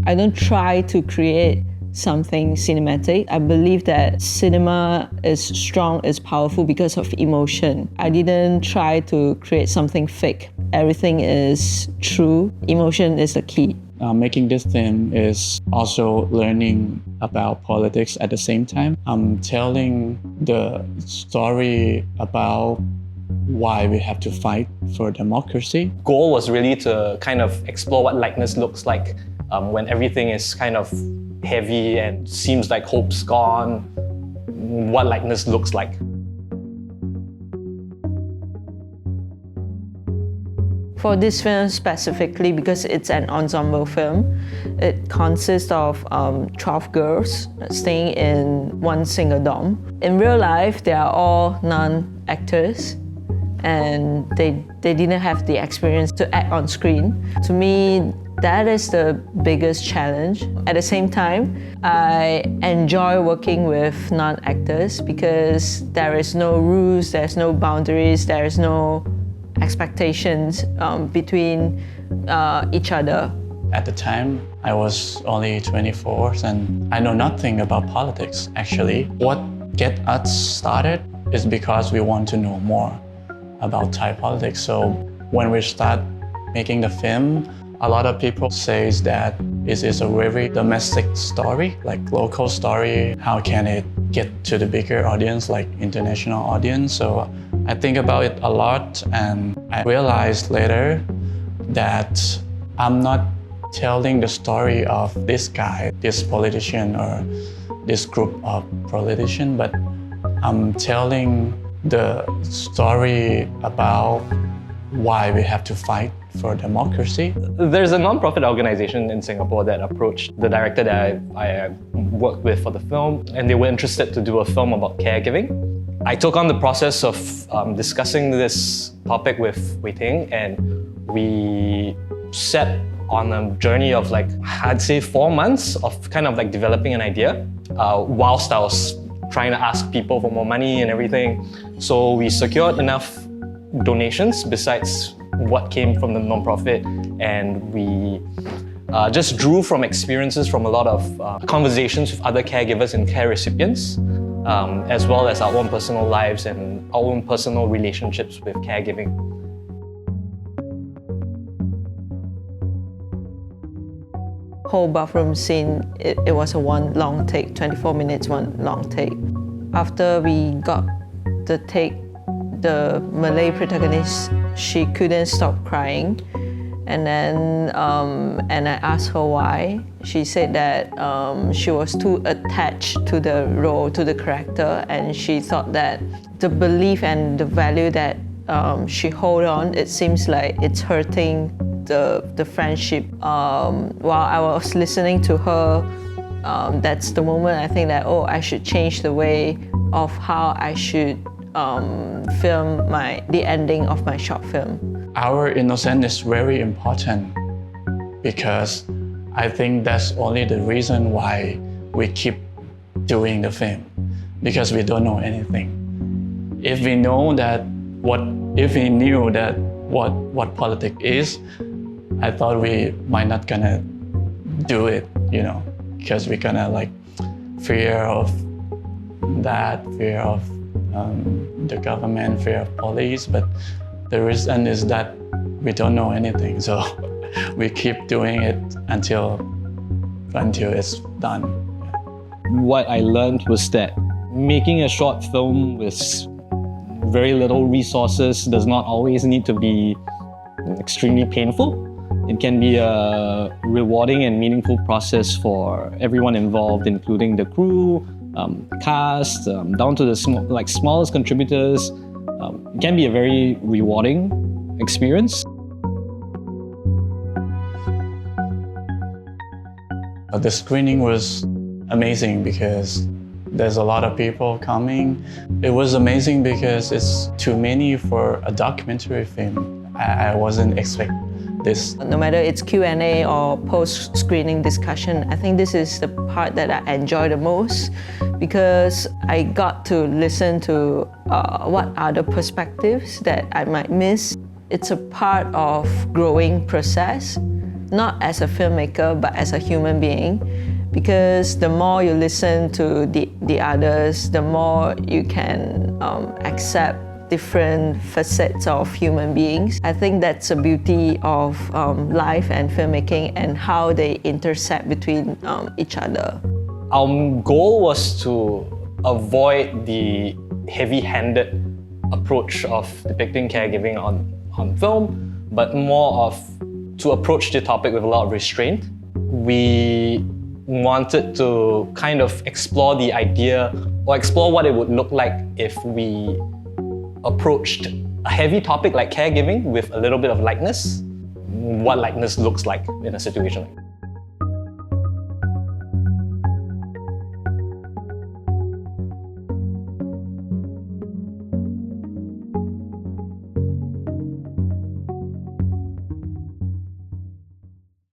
I don't try to create something cinematic. I believe that cinema is strong, is powerful because of emotion. I didn't try to create something fake. Everything is true. Emotion is the key. Making this film is also learning about politics at the same time. I'm telling the story about why we have to fight for democracy. Goal was really to kind of explore what likeness looks like when everything is kind of heavy and seems like hope's gone, what likeness looks like. For this film specifically, because it's an ensemble film, it consists of 12 girls staying in one single dorm. In real life, they are all non-actors and they didn't have the experience to act on screen. To me, that is the biggest challenge. At the same time, I enjoy working with non-actors because there is no rules, there's no boundaries, there is no expectations between each other. At the time, I was only 24 and I know nothing about politics, actually. What get us started is because we want to know more about Thai politics. So when we start making the film, a lot of people say that it is a very domestic story, like local story. How can it get to the bigger audience, like international audience? So I think about it a lot, and I realized later that I'm not telling the story of this guy, this politician, or this group of politicians, but I'm telling the story about why we have to fight for democracy. There's a non-profit organization in Singapore that approached the director that I worked with for the film, and they were interested to do a film about caregiving. I took on the process of discussing this topic with Withering, and we set on a journey of I'd say 4 months of kind of developing an idea whilst I was trying to ask people for more money and everything. So we secured enough donations besides what came from the non-profit, and we just drew from experiences from a lot of conversations with other caregivers and care recipients, as well as our own personal lives and our own personal relationships with caregiving. Whole bathroom scene, it was a one long take, 24 minutes, one long take. After we got the take, the Malay protagonist, she couldn't stop crying. And then and I asked her why. She said that she was too attached to the role, to the character, and she thought that the belief and the value that she hold on, it seems like it's hurting the friendship. While I was listening to her, that's the moment I think that, oh, I should change the way of how I should film the ending of my short film. Our innocence is very important because I think that's only the reason why we keep doing the film, because we don't know anything. If we know that if we knew that what politics is, I thought we might not gonna do it, because we're gonna fear of that, fear of the government, fear of police. But the reason is that we don't know anything, so we keep doing it until it's done. What I learned was that making a short film with very little resources does not always need to be extremely painful. It can be a rewarding and meaningful process for everyone involved, including the crew, cast, down to the smallest contributors. It can be a very rewarding experience. The screening was amazing because there's a lot of people coming. It was amazing because it's too many for a documentary film. I wasn't expecting this. No matter it's Q&A or post-screening discussion, I think this is the part that I enjoy the most because I got to listen to what other perspectives that I might miss. It's a part of growing process not as a filmmaker, but as a human being. Because the more you listen to the others, the more you can accept different facets of human beings. I think that's the beauty of life and filmmaking and how they intersect between each other. Our goal was to avoid the heavy-handed approach of depicting caregiving on film, but more of to approach the topic with a lot of restraint. We wanted to kind of explore the idea or explore what it would look like if we approached a heavy topic like caregiving with a little bit of lightness, what lightness looks like in a situation like that.